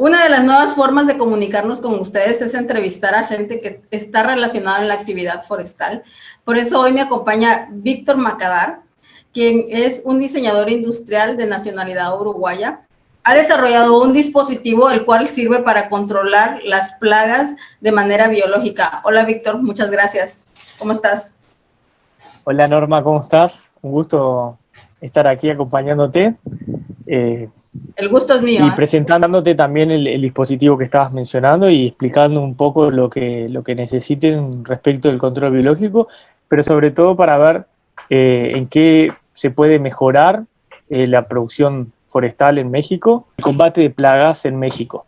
Una de las nuevas formas de comunicarnos con ustedes es entrevistar a gente que está relacionada en la actividad forestal. Por eso hoy me acompaña Víctor Macadar, quien es un diseñador industrial de nacionalidad uruguaya. Ha desarrollado un dispositivo el cual sirve para controlar las plagas de manera biológica. Hola Víctor, muchas gracias. ¿Cómo estás? Hola Norma, ¿cómo estás? Un gusto estar aquí acompañándote El gusto es mío. y presentándote también el dispositivo que estabas mencionando y explicando un poco lo que necesiten respecto del control biológico, pero sobre todo para ver en qué se puede mejorar la producción forestal en México, el combate de plagas en México,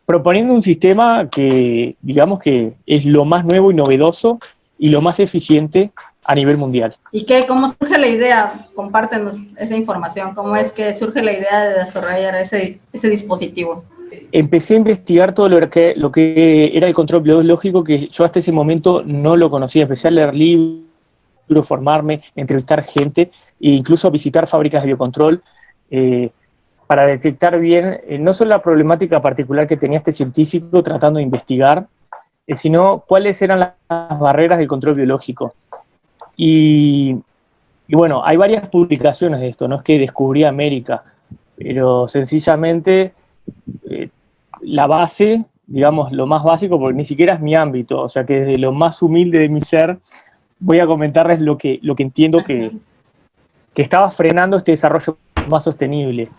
proponiendo un sistema que digamos que es lo más nuevo y novedoso y lo más eficiente a nivel mundial. ¿Y cómo surge la idea? Compártenos esa información. ¿Cómo es que surge la idea de desarrollar ese dispositivo? Empecé a investigar todo lo que era el control biológico, que yo hasta ese momento no lo conocía. Empecé a leer libros, formarme, entrevistar gente e incluso visitar fábricas de biocontrol para detectar bien no solo la problemática particular que tenía este científico tratando de investigar, sino cuáles eran las barreras del control biológico. Y bueno, hay varias publicaciones de esto, no es que descubrí América, pero sencillamente la base, digamos, lo más básico, porque ni siquiera es mi ámbito, o sea que desde lo más humilde de mi ser voy a comentarles lo que entiendo que estaba frenando este desarrollo más sostenible.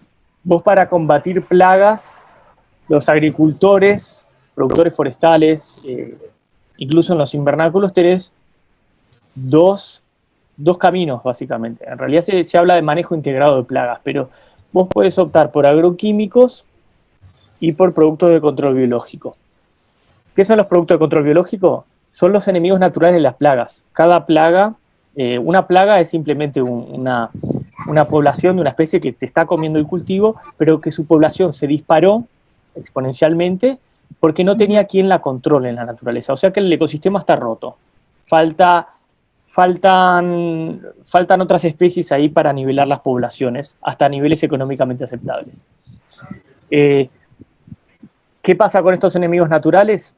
Vos para combatir plagas, los agricultores, productores forestales, incluso en los invernáculos tenés dos caminos, básicamente. En realidad se habla de manejo integrado de plagas, pero vos podés optar por agroquímicos y por productos de control biológico. ¿Qué son los productos de control biológico? Son los enemigos naturales de las plagas. Cada plaga, una plaga es simplemente una población de una especie que te está comiendo el cultivo, pero que su población se disparó exponencialmente porque no tenía quien la controle en la naturaleza. O sea que el ecosistema está roto. Faltan otras especies ahí para nivelar las poblaciones hasta niveles económicamente aceptables. ¿Qué pasa con estos enemigos naturales?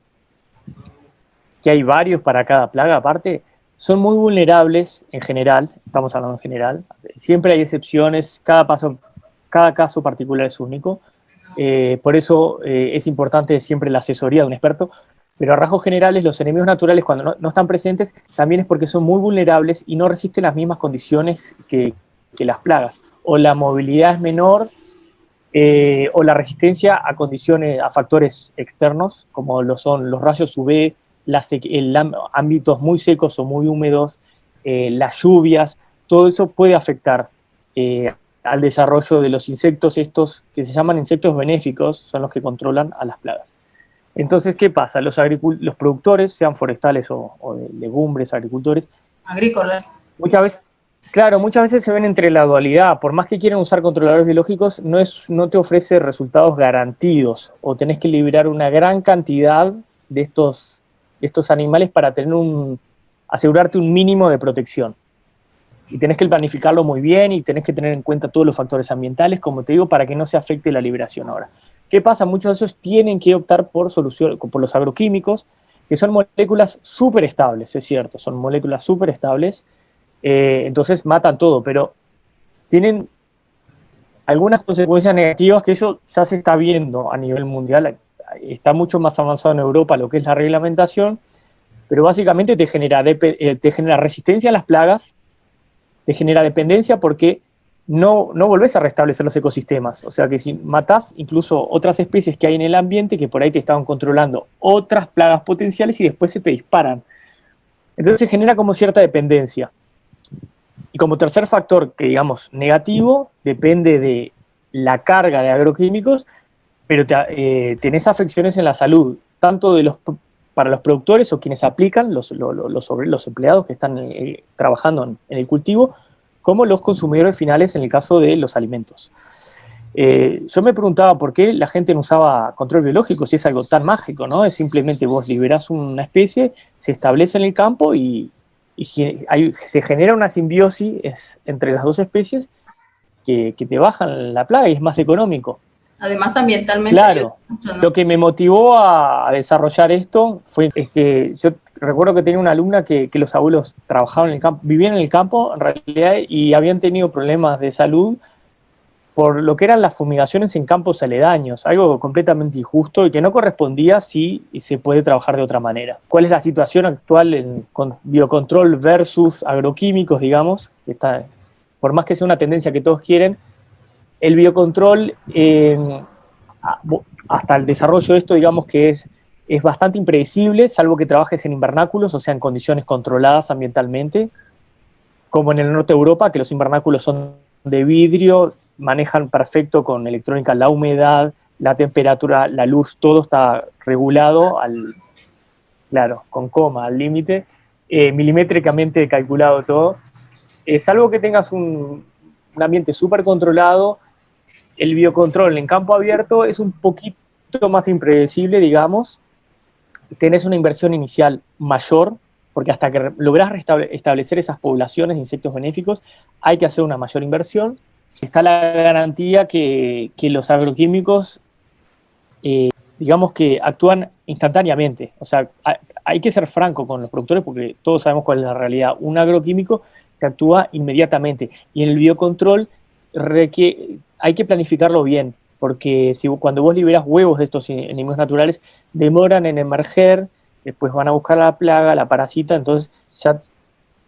Que hay varios para cada plaga aparte, son muy vulnerables en general, estamos hablando en general, siempre hay excepciones, cada caso particular es único, por eso es importante siempre la asesoría de un experto, pero a rasgos generales los enemigos naturales cuando no están presentes también es porque son muy vulnerables y no resisten las mismas condiciones que las plagas, o la movilidad es menor, o la resistencia a condiciones, a factores externos, como lo son los rayos UV, ámbitos muy secos o muy húmedos, las lluvias, todo eso puede afectar al desarrollo de los insectos estos que se llaman insectos benéficos, son los que controlan a las plagas. Entonces, ¿qué pasa? Los productores, sean forestales o de legumbres, agricultores, agrícolas, muchas veces se ven entre la dualidad. Por más que quieran usar controladores biológicos, no te ofrece resultados garantidos o tenés que liberar una gran cantidad de estos animales para asegurarte un mínimo de protección. Y tenés que planificarlo muy bien y tenés que tener en cuenta todos los factores ambientales, como te digo, para que no se afecte la liberación. Ahora, ¿qué pasa? Muchos de esos tienen que optar por los agroquímicos, que son moléculas súper estables, es cierto, son moléculas súper estables, entonces matan todo, pero tienen algunas consecuencias negativas que eso ya se está viendo a nivel mundial. Está mucho más avanzado en Europa lo que es la reglamentación, pero básicamente te genera resistencia a las plagas, te genera dependencia porque no volvés a restablecer los ecosistemas. O sea que si matás incluso otras especies que hay en el ambiente que por ahí te estaban controlando otras plagas potenciales y después se te disparan. Entonces se genera como cierta dependencia. Y como tercer factor, que digamos negativo, depende de la carga de agroquímicos, pero tenés afecciones en la salud, tanto para los productores o quienes aplican, los empleados que están trabajando en el cultivo, como los consumidores finales en el caso de los alimentos. Yo me preguntaba por qué la gente no usaba control biológico si es algo tan mágico, ¿no? Es simplemente vos liberás una especie, se establece en el campo y se genera una simbiosis entre las dos especies que te bajan la plaga y es más económico. Además, ambientalmente ayuda Claro, mucho, ¿no? lo que me motivó a desarrollar esto fue es que yo recuerdo que tenía una alumna que los abuelos trabajaban en el campo, vivían en el campo en realidad y habían tenido problemas de salud por lo que eran las fumigaciones en campos aledaños, algo completamente injusto y que no correspondía si se puede trabajar de otra manera. ¿Cuál es la situación actual con biocontrol versus agroquímicos, digamos? Que está, por más que sea una tendencia que todos quieren, el biocontrol, hasta el desarrollo de esto, digamos que es bastante impredecible, salvo que trabajes en invernáculos, o sea, en condiciones controladas ambientalmente, como en el norte de Europa, que los invernáculos son de vidrio, manejan perfecto con electrónica la humedad, la temperatura, la luz, todo está regulado claro, con coma, al límite, milimétricamente calculado todo. Salvo que tengas un ambiente súper controlado, el biocontrol en campo abierto es un poquito más impredecible, digamos. Tenés una inversión inicial mayor, porque hasta que lográs establecer esas poblaciones de insectos benéficos, hay que hacer una mayor inversión. Está la garantía que los agroquímicos, digamos que actúan instantáneamente. O sea, hay que ser franco con los productores porque todos sabemos cuál es la realidad. Un agroquímico te actúa inmediatamente. Y en el biocontrol hay que planificarlo bien, porque cuando vos liberás huevos de estos enemigos naturales, demoran en emerger, después van a buscar la plaga, la parasita, entonces ya,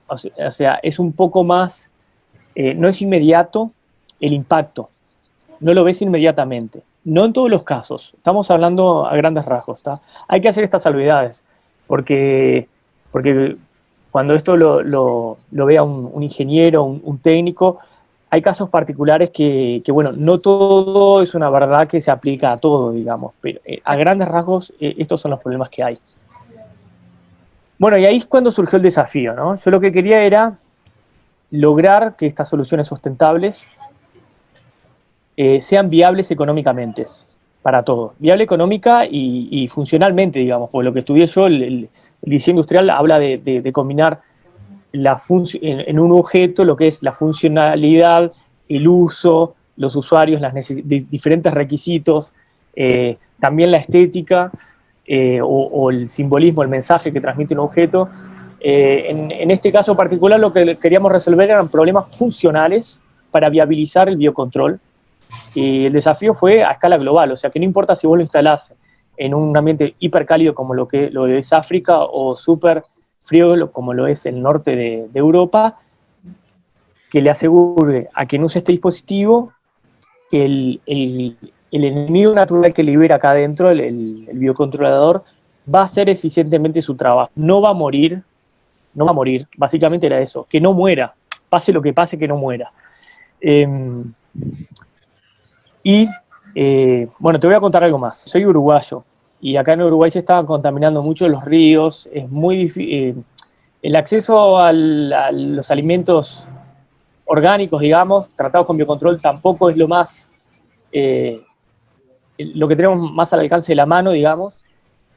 o sea, es un poco más, no es inmediato el impacto, no lo ves inmediatamente. No en todos los casos, estamos hablando a grandes rasgos, ¿está? Hay que hacer estas salvedades, porque cuando esto lo vea un ingeniero, un técnico, hay casos particulares bueno, no todo es una verdad que se aplica a todo, digamos, pero a grandes rasgos estos son los problemas que hay. Bueno, y ahí es cuando surgió el desafío, ¿no? Yo lo que quería era lograr que estas soluciones sustentables sean viables económicamente para todos. Viable económica y funcionalmente, digamos, porque lo que estudié yo, el diseño industrial habla de combinar en un objeto lo que es la funcionalidad, el uso, los usuarios, diferentes requisitos, también la estética o el simbolismo, el mensaje que transmite un objeto. En este caso particular lo que queríamos resolver eran problemas funcionales para viabilizar el biocontrol. Y el desafío fue a escala global, o sea que no importa si vos lo instalás en un ambiente hipercálido como lo es África o súper frío como lo es el norte de Europa, que le asegure a quien use este dispositivo que el enemigo natural que libera acá adentro, el biocontrolador, va a hacer eficientemente su trabajo. No va a morir, no va a morir, básicamente era eso, que no muera, pase lo que pase, que no muera. Bueno, te voy a contar algo más. Soy uruguayo y acá en Uruguay se estaban contaminando mucho los ríos. Es muy difícil. El acceso a los alimentos orgánicos, digamos, tratados con biocontrol, tampoco es lo que tenemos más al alcance de la mano, digamos.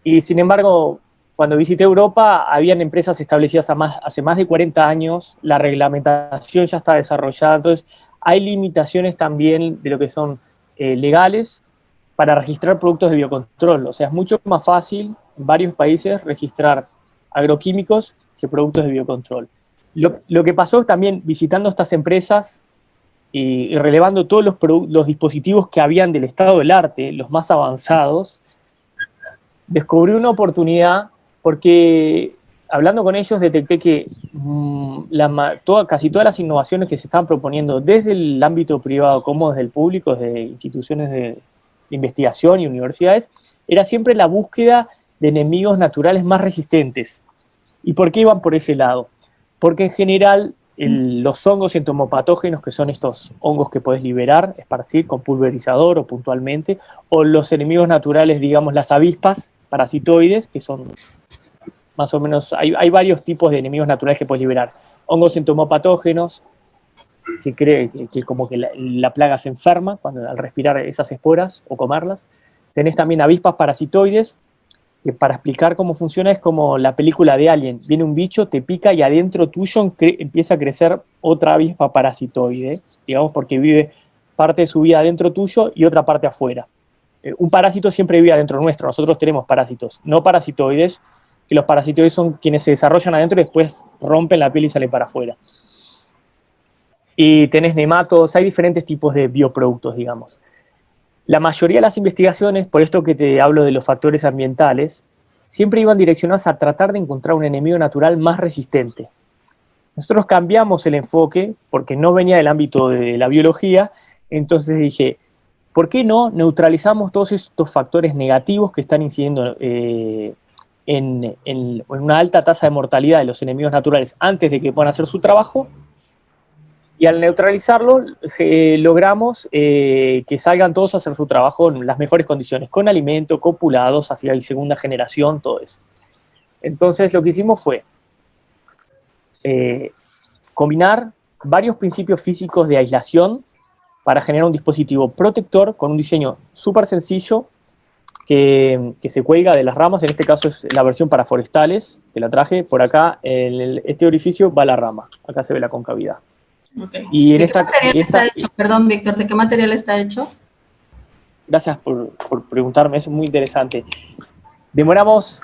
Y sin embargo, cuando visité Europa, habían empresas establecidas hace más de 40 años, la reglamentación ya está desarrollada, entonces hay limitaciones también de lo que son legales para registrar productos de biocontrol. O sea, es mucho más fácil en varios países registrar agroquímicos que productos de biocontrol. Lo que pasó también visitando estas empresas y relevando todos los dispositivos que habían del estado del arte, los más avanzados, descubrí una oportunidad porque hablando con ellos detecté que casi todas las innovaciones que se estaban proponiendo desde el ámbito privado como desde el público, desde instituciones de investigación y universidades, era siempre la búsqueda de enemigos naturales más resistentes. ¿Y por qué iban por ese lado? Porque en general los hongos entomopatógenos, que son estos hongos que podés liberar, esparcir con pulverizador o puntualmente, o los enemigos naturales, digamos las avispas parasitoides, que son más o menos, hay varios tipos de enemigos naturales que puedes liberar. Hongos entomopatógenos, que como que la plaga se enferma al respirar esas esporas o comerlas. Tenés también avispas parasitoides, que para explicar cómo funciona es como la película de Alien. Viene un bicho, te pica y adentro tuyo empieza a crecer otra avispa parasitoide, digamos, porque vive parte de su vida adentro tuyo y otra parte afuera. Un parásito siempre vive adentro nuestro, nosotros tenemos parásitos, no parasitoides, que los parasitoides son quienes se desarrollan adentro y después rompen la piel y salen para afuera. Y tenés nematodos, hay diferentes tipos de bioproductos, digamos. La mayoría de las investigaciones, por esto que te hablo de los factores ambientales, siempre iban direccionadas a tratar de encontrar un enemigo natural más resistente. Nosotros cambiamos el enfoque porque no venía del ámbito de la biología, entonces dije, ¿por qué no neutralizamos todos estos factores negativos que están incidiendo en una alta tasa de mortalidad de los enemigos naturales antes de que puedan hacer su trabajo? Y al neutralizarlo, logramos que salgan todos a hacer su trabajo en las mejores condiciones, con alimento, copulados, hacia la segunda generación, todo eso. Entonces lo que hicimos fue combinar varios principios físicos de aislación para generar un dispositivo protector con un diseño súper sencillo que se cuelga de las ramas. En este caso es la versión para forestales, que la traje. Por acá, este orificio va la rama. Acá se ve la concavidad. Okay. Y ¿De qué material está hecho? Perdón, Víctor, ¿de qué material está hecho? Gracias por preguntarme, eso es muy interesante. Demoramos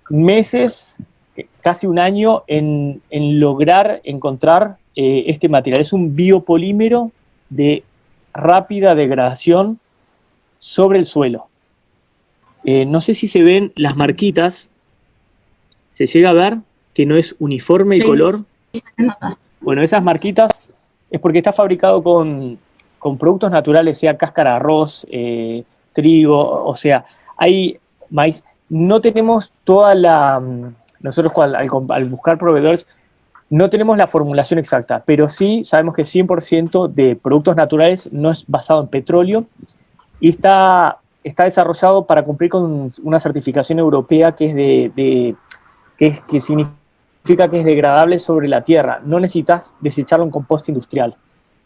meses, casi un año, en lograr encontrar este material. Es un biopolímero de rápida degradación sobre el suelo. No sé si se ven las marquitas, se llega a ver que no es uniforme el color. Bueno, esas marquitas es porque está fabricado con productos naturales, sea cáscara de arroz, trigo, o sea, hay maíz. No tenemos toda la... Nosotros al buscar proveedores no tenemos la formulación exacta, pero sí sabemos que 100% de productos naturales no es basado en petróleo y está desarrollado para cumplir con una certificación europea que es que significa que es degradable sobre la tierra. No necesitas desecharlo en composta industrial.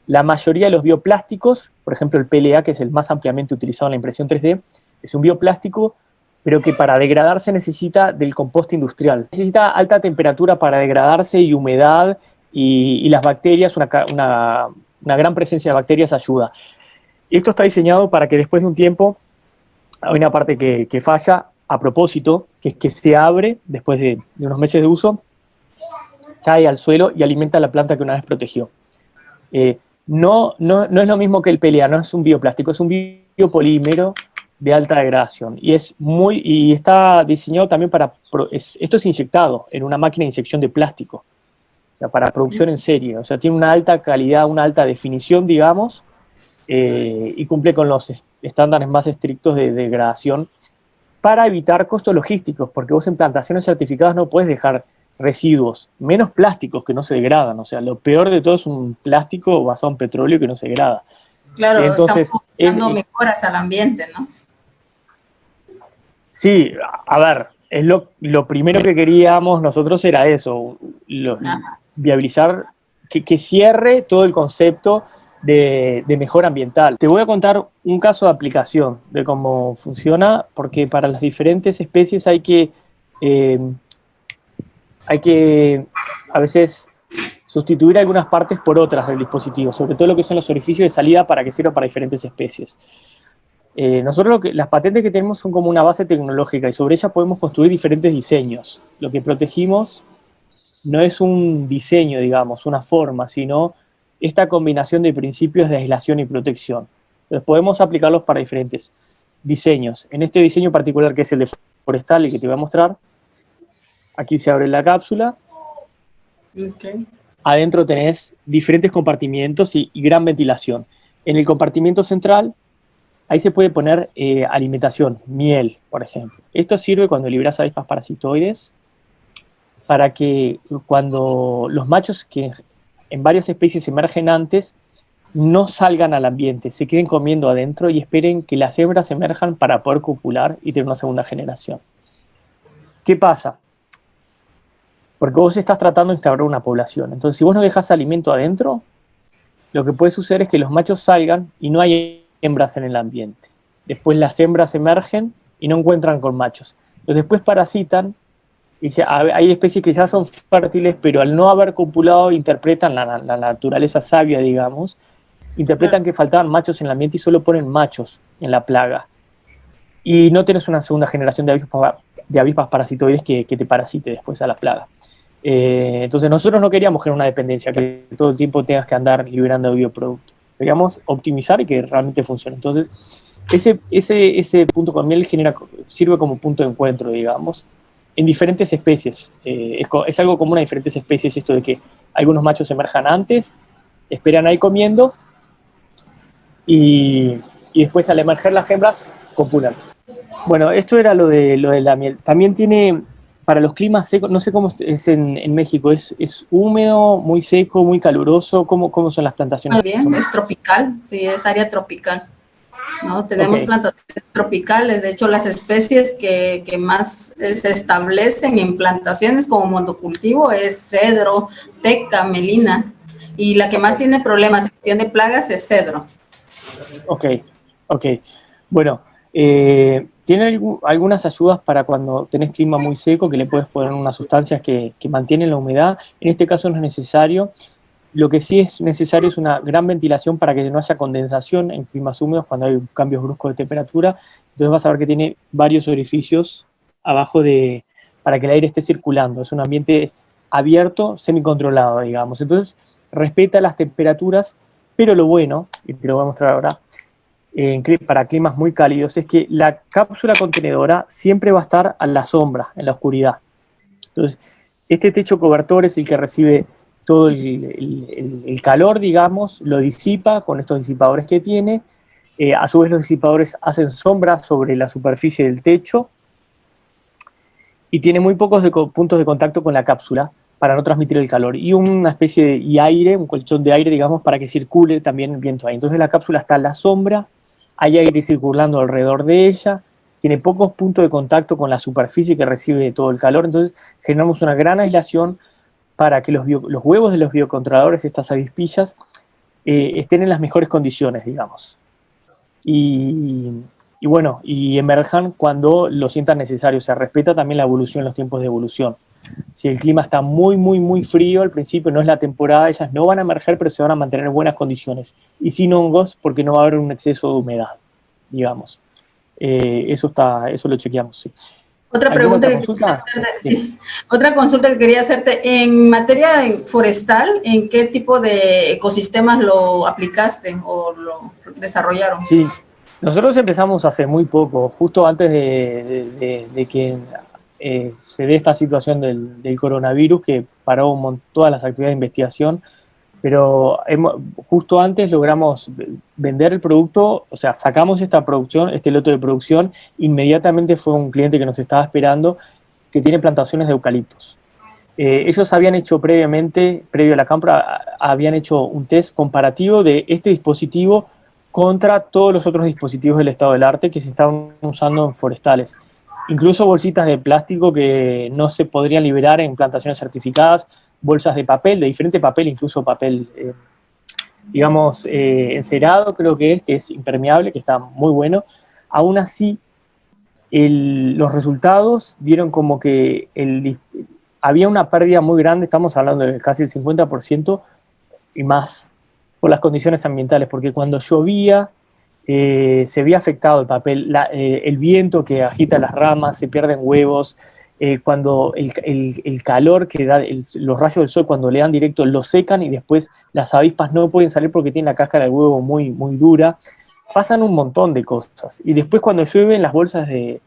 La mayoría de los bioplásticos, por ejemplo el PLA, que es el más ampliamente utilizado en la impresión 3D, es un bioplástico, pero que para degradarse necesita del composta industrial. Necesita alta temperatura para degradarse y humedad, y las bacterias, una gran presencia de bacterias ayuda. Esto está diseñado para que después de un tiempo, hay una parte que falla a propósito, que es que se abre después de unos meses de uso, cae al suelo y alimenta a la planta que una vez protegió. No es lo mismo que el PLA, no es un bioplástico, es un biopolímero de alta degradación. Y está diseñado también esto es inyectado en una máquina de inyección de plástico, o sea, para producción en serie. O sea, tiene una alta calidad, una alta definición, digamos, y cumple con los estándares más estrictos de degradación para evitar costos logísticos, porque vos en plantaciones certificadas no puedes dejar residuos, menos plásticos que no se degradan. O sea, lo peor de todo es un plástico basado en petróleo que no se degrada. Claro, entonces, estamos buscando mejoras al ambiente, ¿no? Sí, a ver, es lo primero que queríamos nosotros era eso, viabilizar, que cierre todo el concepto de mejora ambiental. Te voy a contar un caso de aplicación de cómo funciona, porque para las diferentes especies hay que a veces sustituir algunas partes por otras del dispositivo, sobre todo lo que son los orificios de salida para que sirva para diferentes especies. Nosotros las patentes que tenemos son como una base tecnológica y sobre ella podemos construir diferentes diseños. Lo que protegimos no es un diseño, digamos, una forma, sino esta combinación de principios de aislación y protección. Entonces podemos aplicarlos para diferentes diseños. En este diseño particular, que es el de forestal y que te voy a mostrar, aquí se abre la cápsula. Okay. Adentro tenés diferentes compartimientos y gran ventilación. En el compartimiento central, ahí se puede poner alimentación, miel, por ejemplo. Esto sirve cuando liberas avispas parasitoides para que cuando los machos que en varias especies emergen antes no salgan al ambiente, se queden comiendo adentro y esperen que las hembras emerjan para poder copular y tener una segunda generación. ¿Qué pasa? Porque vos estás tratando de instaurar una población. Entonces, si vos no dejas alimento adentro, lo que puede suceder es que los machos salgan y no hay hembras en el ambiente. Después las hembras emergen y no encuentran con machos. Entonces después parasitan, y hay especies que ya son fértiles, pero al no haber copulado interpretan la naturaleza sabia, digamos, interpretan que faltaban machos en el ambiente y solo ponen machos en la plaga. Y no tienes una segunda generación de avispas parasitoides que te parasite después a la plaga. Entonces nosotros no queríamos generar una dependencia, que todo el tiempo tengas que andar liberando bioproductos. Queríamos optimizar y que realmente funcione. Entonces, ese punto con miel sirve como punto de encuentro, digamos, en diferentes especies. Es algo común a diferentes especies esto de que algunos machos emerjan antes, esperan ahí comiendo y después al emerger las hembras copulan. Bueno, esto era lo de la miel. También tiene, para los climas secos, no sé cómo es en México, ¿es húmedo, muy seco, muy caluroso? ¿Cómo son las plantaciones? Muy bien, es tropical, sí, es área tropical, ¿no? Tenemos plantaciones tropicales, de hecho las especies que más se establecen en plantaciones como monocultivo es cedro, teca, melina, y la que más tiene problemas, tiene plagas, es cedro. Ok. Bueno, ¿tiene algunas ayudas para cuando tenés clima muy seco que le puedes poner unas sustancias que mantienen la humedad? En este caso no es necesario. Lo que sí es necesario es una gran ventilación para que no haya condensación en climas húmedos cuando hay cambios bruscos de temperatura. Entonces vas a ver que tiene varios orificios abajo para que el aire esté circulando. Es un ambiente abierto, semicontrolado, digamos. Entonces respeta las temperaturas, pero lo bueno, y te lo voy a mostrar ahora, para climas muy cálidos, es que la cápsula contenedora siempre va a estar a la sombra, en la oscuridad. Entonces, este techo cobertor es el que recibe todo el calor, digamos, lo disipa con estos disipadores que tiene. A su vez, los disipadores hacen sombra sobre la superficie del techo y tiene muy pocos puntos de contacto con la cápsula para no transmitir el calor. Y una especie de aire, un colchón de aire, digamos, para que circule también el viento ahí. Entonces la cápsula está a la sombra, hay aire circulando alrededor de ella, tiene pocos puntos de contacto con la superficie que recibe todo el calor. Entonces generamos una gran aislación para que los huevos de los biocontroladores, estas avispillas, estén en las mejores condiciones, digamos. Y bueno, y emerjan cuando lo sientan necesario. O sea, respeta también la evolución, los tiempos de evolución. Si el clima está muy, muy, muy frío al principio, no es la temporada, ellas no van a emerger, pero se van a mantener en buenas condiciones. Y sin hongos, porque no va a haber un exceso de humedad, digamos. Eso lo chequeamos, sí. Otra pregunta que quería hacerte, sí. Otra consulta que quería hacerte, en materia forestal, ¿en qué tipo de ecosistemas lo aplicaste o lo desarrollaron? Sí, nosotros empezamos hace muy poco, justo antes de que se dé esta situación del coronavirus que paró todas las actividades de investigación, pero justo antes logramos vender el producto, o sea, sacamos esta producción, este lote de producción, inmediatamente fue un cliente que nos estaba esperando, que tiene plantaciones de eucaliptos. Ellos habían hecho previamente, previo a la compra, habían hecho un test comparativo de este dispositivo contra todos los otros dispositivos del estado del arte que se estaban usando en forestales. Incluso bolsitas de plástico que no se podrían liberar en plantaciones certificadas, bolsas de papel, de diferente papel, incluso papel, digamos, encerado, creo que es impermeable, que está muy bueno. Aún así, los resultados dieron como que había una pérdida muy grande, estamos hablando de casi el 50% y más, por las condiciones ambientales, porque cuando llovía se veía afectado el papel, el viento que agita las ramas, se pierden huevos, cuando el calor que da los rayos del sol cuando le dan directo lo secan y después las avispas no pueden salir porque tienen la cáscara del huevo muy, muy dura. Pasan un montón de cosas. Y después cuando llueven las bolsas de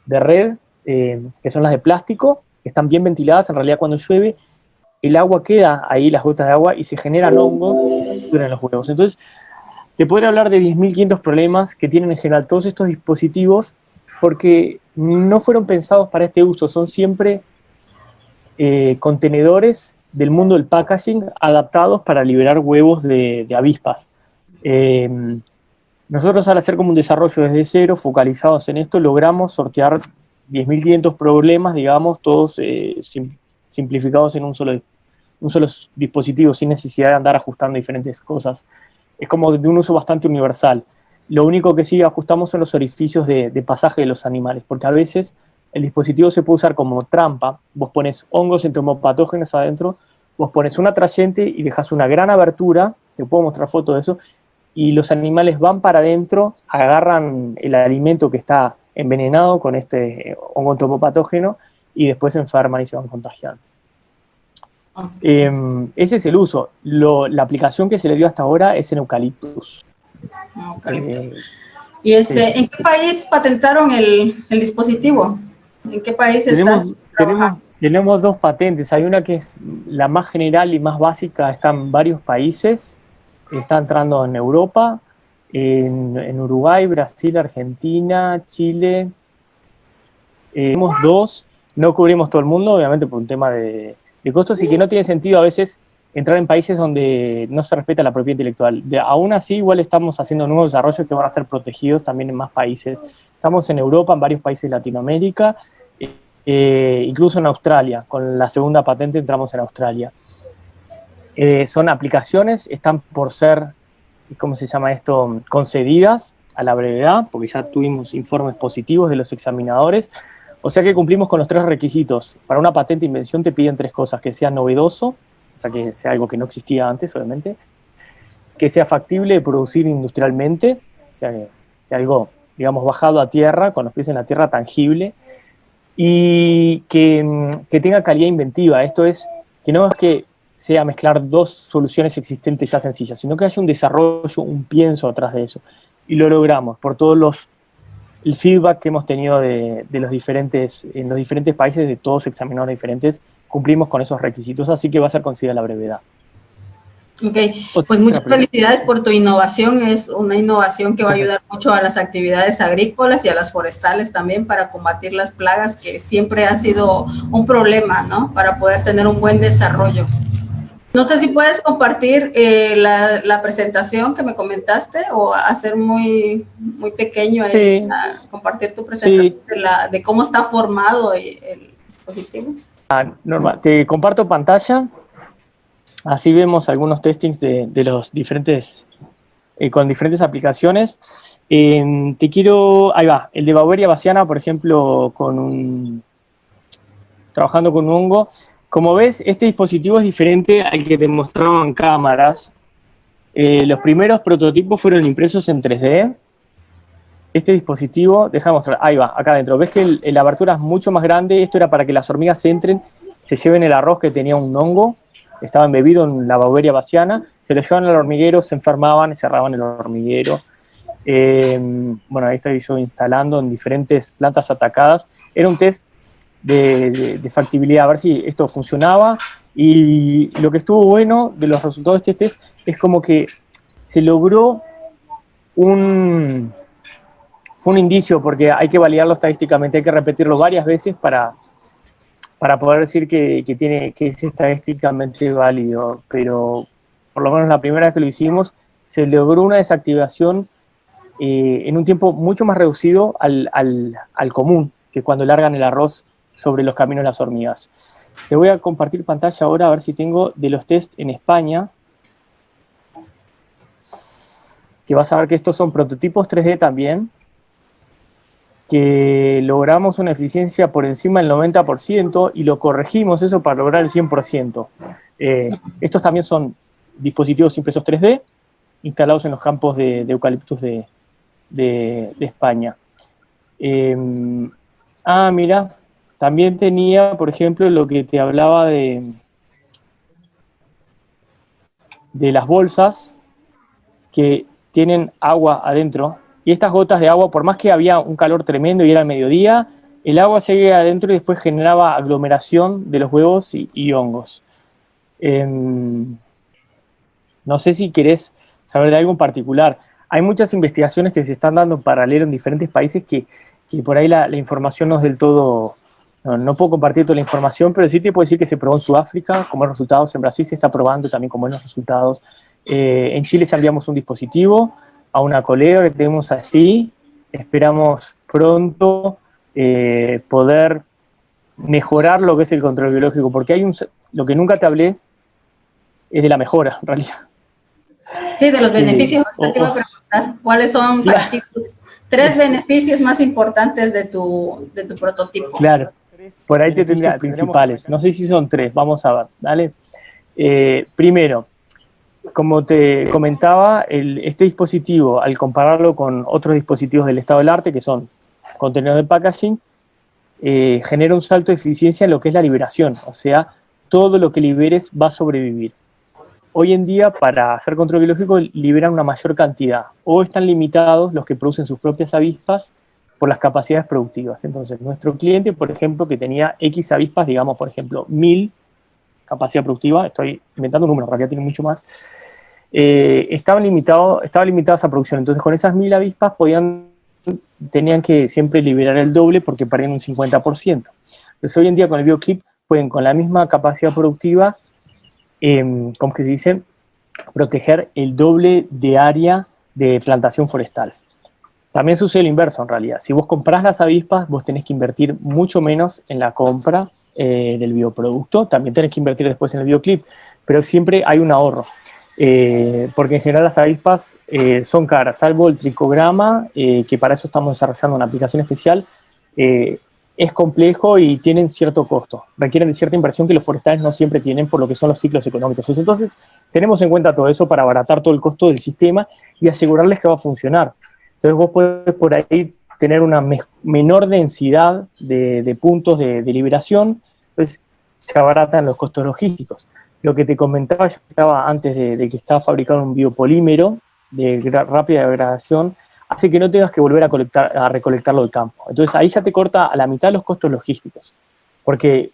red, que son las de plástico, que están bien ventiladas, en realidad cuando llueve, el agua queda ahí, las gotas de agua, y se generan hongos y se pudren los huevos. Entonces, te podría hablar de 10.500 problemas que tienen en general todos estos dispositivos porque no fueron pensados para este uso, son siempre contenedores del mundo del packaging adaptados para liberar huevos de avispas. Nosotros al hacer como un desarrollo desde cero, focalizados en esto, logramos sortear 10.500 problemas, digamos, todos simplificados en un solo dispositivo, sin necesidad de andar ajustando diferentes cosas. Es como de un uso bastante universal. Lo único que sí ajustamos son los orificios de pasaje de los animales, porque a veces el dispositivo se puede usar como trampa. Vos pones hongos entomopatógenos adentro, vos pones un atrayente y dejas una gran abertura, te puedo mostrar fotos de eso, y los animales van para adentro, agarran el alimento que está envenenado con este hongo entomopatógeno y después se enferman y se van contagiando. Ese es el uso. La aplicación que se le dio hasta ahora es en eucaliptus. ¿Y en qué país patentaron el dispositivo? ¿En qué país está trabajando? Tenemos dos patentes. Hay una que es la más general y más básica, está en varios países. Está entrando en Europa, en Uruguay, Brasil, Argentina, Chile. Tenemos dos, no cubrimos todo el mundo, obviamente por un tema de costos, y que no tiene sentido a veces entrar en países donde no se respeta la propiedad intelectual. Aún así, igual estamos haciendo nuevos desarrollos que van a ser protegidos también en más países. Estamos en Europa, en varios países de Latinoamérica, incluso en Australia. Con la segunda patente entramos en Australia. Son aplicaciones, están por ser, ¿cómo se llama esto?, concedidas a la brevedad, porque ya tuvimos informes positivos de los examinadores. O sea que cumplimos con los 3 requisitos. Para una patente de invención te piden 3 cosas: que sea novedoso, o sea que sea algo que no existía antes, obviamente, que sea factible de producir industrialmente, o sea que sea algo, digamos, bajado a tierra, con los pies en la tierra, tangible, y que tenga calidad inventiva. Esto es, que no es que sea mezclar 2 soluciones existentes ya sencillas, sino que haya un desarrollo, un pienso atrás de eso. Y lo logramos por todos el feedback que hemos tenido en los diferentes países, de todos examinadores diferentes. Cumplimos con esos requisitos, así que va a ser considerada la brevedad. Ok, pues muchas felicidades por tu innovación. Es una innovación que va a ayudar mucho a las actividades agrícolas y a las forestales también para combatir las plagas, que siempre ha sido un problema, ¿no?, para poder tener un buen desarrollo. No sé si puedes compartir la presentación que me comentaste, o hacer muy pequeño ahí, sí, compartir tu presentación sí. de cómo está formado el dispositivo. Norma, te comparto pantalla, así vemos algunos testings de los diferentes, con diferentes aplicaciones. Ahí va, el de Beauveria bassiana, por ejemplo, trabajando con un hongo. Como ves, este dispositivo es diferente al que te mostraban cámaras. Los primeros prototipos fueron impresos en 3D. Este dispositivo, deja de mostrar, ahí va, acá adentro. Ves que la abertura es mucho más grande. Esto era para que las hormigas entren, se lleven el arroz que tenía un hongo, estaba embebido en la Beauveria bassiana, se lo llevaban al hormiguero, se enfermaban y cerraban el hormiguero. Bueno, ahí estoy yo instalando en diferentes plantas atacadas. Era un test de factibilidad, a ver si esto funcionaba, y lo que estuvo bueno de los resultados de este test es como que se logró fue un indicio, porque hay que validarlo estadísticamente, hay que repetirlo varias veces para poder decir que es estadísticamente válido, pero por lo menos la primera vez que lo hicimos se logró una desactivación en un tiempo mucho más reducido al común, que cuando largan el arroz sobre los caminos las hormigas. Te voy a compartir pantalla ahora, a ver si tengo de los test en España, que vas a ver que estos son prototipos 3D también, que logramos una eficiencia por encima del 90% y lo corregimos eso para lograr el 100%. Estos también son dispositivos impresos 3D, instalados en los campos de eucaliptus de España. Mira, también tenía, por ejemplo, lo que te hablaba de las bolsas que tienen agua adentro, y estas gotas de agua, por más que había un calor tremendo y era el mediodía, el agua seguía adentro y después generaba aglomeración de los huevos y hongos. No sé si querés saber de algo en particular. Hay muchas investigaciones que se están dando en paralelo en diferentes países que por ahí la información no es del todo... No puedo compartir toda la información, pero sí te puedo decir que se probó en Sudáfrica como resultados, en Brasil se está probando también con buenos resultados. En Chile ya enviamos un dispositivo a una colega que tenemos así. Esperamos pronto poder mejorar lo que es el control biológico, porque lo que nunca te hablé es de la mejora, en realidad. Sí, de los beneficios. Te iba a preguntar, ¿cuáles son para ti los 3 beneficios más importantes de tu prototipo? Claro, por ahí te tendría principales. No sé si son 3, vamos a ver, ¿vale? Primero, como te comentaba, este dispositivo, al compararlo con otros dispositivos del estado del arte, que son contenedores de packaging, genera un salto de eficiencia en lo que es la liberación, o sea, todo lo que liberes va a sobrevivir. Hoy en día, para hacer control biológico, liberan una mayor cantidad, o están limitados los que producen sus propias avispas por las capacidades productivas. Entonces, nuestro cliente, por ejemplo, que tenía X avispas, digamos, por ejemplo, 1000 capacidad productiva, estoy inventando un número, en realidad tiene mucho más, estaba limitado esa producción. Entonces, con esas 1000 avispas tenían que siempre liberar el doble porque perdían un 50%. Entonces, hoy en día con el BioClip pueden, con la misma capacidad productiva, como que se dice, proteger el doble de área de plantación forestal. También sucede lo inverso en realidad. Si vos comprás las avispas, vos tenés que invertir mucho menos en la compra del bioproducto. También tenés que invertir después en el BioClip, pero siempre hay un ahorro. Porque en general las avispas son caras, salvo el tricograma, que para eso estamos desarrollando una aplicación especial. Es complejo y tienen cierto costo, requieren de cierta inversión que los forestales no siempre tienen por lo que son los ciclos económicos. Entonces, tenemos en cuenta todo eso para abaratar todo el costo del sistema y asegurarles que va a funcionar. Entonces, vos podés por ahí tener una menor densidad de puntos de liberación, entonces se abaratan los costos logísticos. Lo que te comentaba, yo estaba antes de que estaba fabricando un biopolímero de rápida degradación, hace que no tengas que volver a recolectarlo del campo. Entonces ahí ya te corta a la mitad los costos logísticos, porque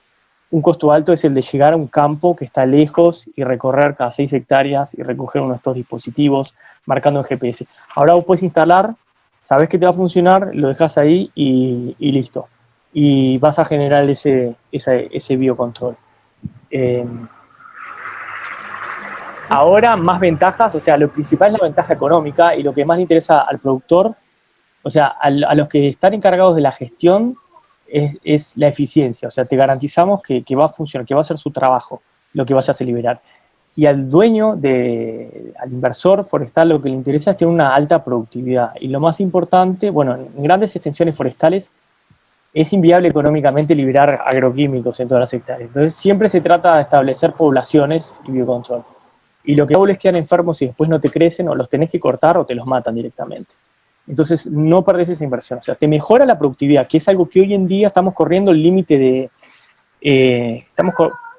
un costo alto es el de llegar a un campo que está lejos y recorrer cada 6 hectáreas y recoger uno de estos dispositivos marcando el GPS. Ahora vos puedes instalar, sabes que te va a funcionar, lo dejas ahí y listo. Y vas a generar ese biocontrol. Ahora más ventajas, o sea, lo principal es la ventaja económica y lo que más le interesa al productor, o sea, a los que están encargados de la gestión, es la eficiencia. O sea, te garantizamos que va a funcionar, que va a ser su trabajo lo que vayas a liberar. Y al dueño, al inversor forestal, lo que le interesa es tener una alta productividad. Y lo más importante, bueno, en grandes extensiones forestales es inviable económicamente liberar agroquímicos en todas las hectáreas. Entonces, siempre se trata de establecer poblaciones y biocontrol. Y lo que hago les quedan enfermos y después no te crecen, o los tenés que cortar o te los matan directamente. Entonces, no perdés esa inversión. O sea, te mejora la productividad, que es algo que hoy en día estamos corriendo el límite de...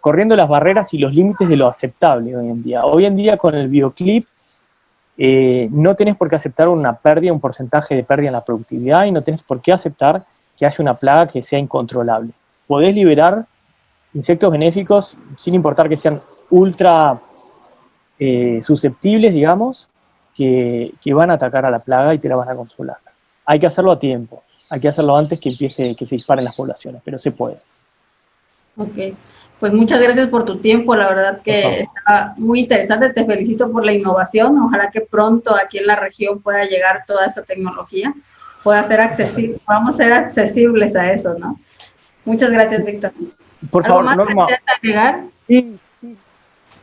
corriendo las barreras y los límites de lo aceptable hoy en día. Hoy en día, con el BioClip, no tenés por qué aceptar una pérdida, un porcentaje de pérdida en la productividad, y no tenés por qué aceptar que haya una plaga que sea incontrolable. Podés liberar insectos benéficos sin importar que sean ultra susceptibles, digamos, que van a atacar a la plaga y te la van a controlar. Hay que hacerlo a tiempo, hay que hacerlo antes que se disparen las poblaciones, pero se puede. Ok, pues muchas gracias por tu tiempo, la verdad que está muy interesante, te felicito por la innovación, ojalá que pronto aquí en la región pueda llegar toda esta tecnología, pueda ser accesible, vamos a ser accesibles a eso, ¿no? Muchas gracias, Víctor. Por favor, Norma. Agregar? Sí,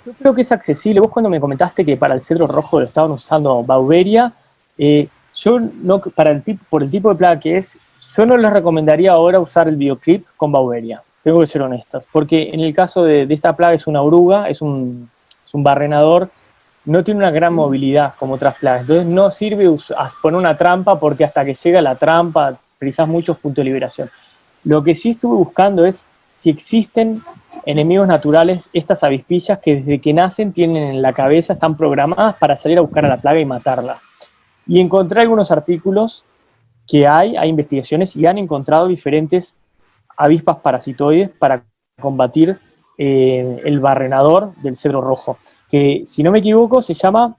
yo creo que es accesible. Vos cuando me comentaste que para el cedro rojo lo estaban usando Bauberia, yo no, por el tipo de plaga que es, yo no les recomendaría ahora usar el BioClip con Bauberia. Tengo que ser honestos, porque en el caso de esta plaga es una oruga, es un barrenador, no tiene una gran movilidad como otras plagas. Entonces no sirve poner una trampa porque hasta que llega la trampa precisás muchos puntos de liberación. Lo que sí estuve buscando es si existen enemigos naturales, estas avispillas que desde que nacen tienen en la cabeza, están programadas para salir a buscar a la plaga y matarla. Y encontré algunos artículos que hay investigaciones y han encontrado diferentes avispas parasitoides para combatir el barrenador del cedro rojo, que si no me equivoco se llama,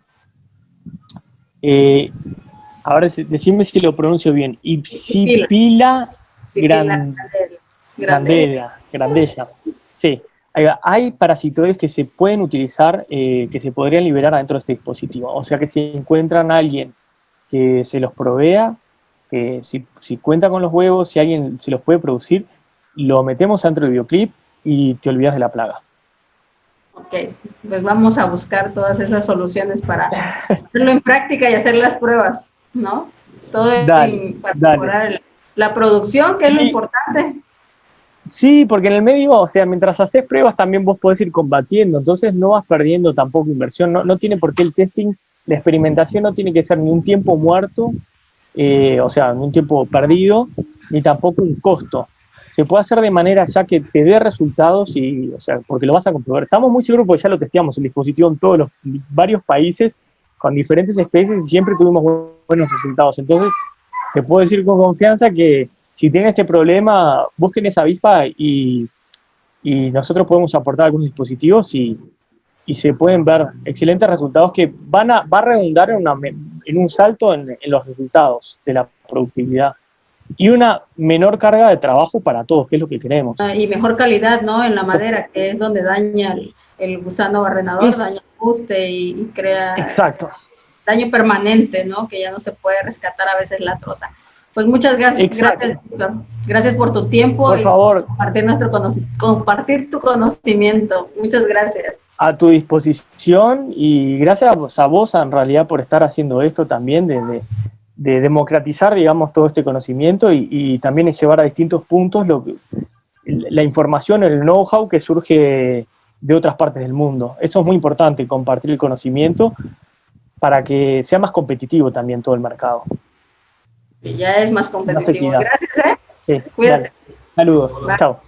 ahora decime si lo pronuncio bien, Ipsipila grandella. Sí, hay parasitoides que se pueden utilizar, que se podrían liberar adentro de este dispositivo. O sea que si encuentran a alguien que se los provea, que si cuenta con los huevos, si alguien se los puede producir, lo metemos dentro del BioClip y te olvidas de la plaga. Ok, pues vamos a buscar todas esas soluciones para hacerlo en práctica y hacer las pruebas, ¿no? Todo para mejorar la producción, que es lo importante. Sí, porque en el medio, o sea, mientras haces pruebas también vos podés ir combatiendo, entonces no vas perdiendo tampoco inversión, no tiene por qué el testing, la experimentación no tiene que ser ni un tiempo muerto, o sea, ni un tiempo perdido, ni tampoco un costo. Se puede hacer de manera ya que te dé resultados y, o sea, porque lo vas a comprobar. Estamos muy seguros porque ya lo testeamos el dispositivo en todos los varios países con diferentes especies y siempre tuvimos buenos resultados. Entonces, te puedo decir con confianza que si tienen este problema, busquen esa avispa y nosotros podemos aportar algunos dispositivos y se pueden ver excelentes resultados que va a redundar en un salto en los resultados de la productividad y una menor carga de trabajo para todos, que es lo que queremos. Y mejor calidad, ¿no? En la madera, que es donde daña el gusano barrenador, daña el fuste y crea Exacto. daño permanente, ¿no? Que ya no se puede rescatar a veces la troza. Pues muchas gracias, Víctor. Gracias por tu tiempo. Por favor. Compartir tu conocimiento. Muchas gracias. A tu disposición y gracias a vos en realidad por estar haciendo esto también, de democratizar, digamos, todo este conocimiento y también llevar a distintos puntos la información, el know-how que surge de otras partes del mundo. Eso es muy importante, compartir el conocimiento para que sea más competitivo también todo el mercado. Ya es más competitivo. Gracias, ¿eh? Sí, cuídate. Dale. Saludos. Chao.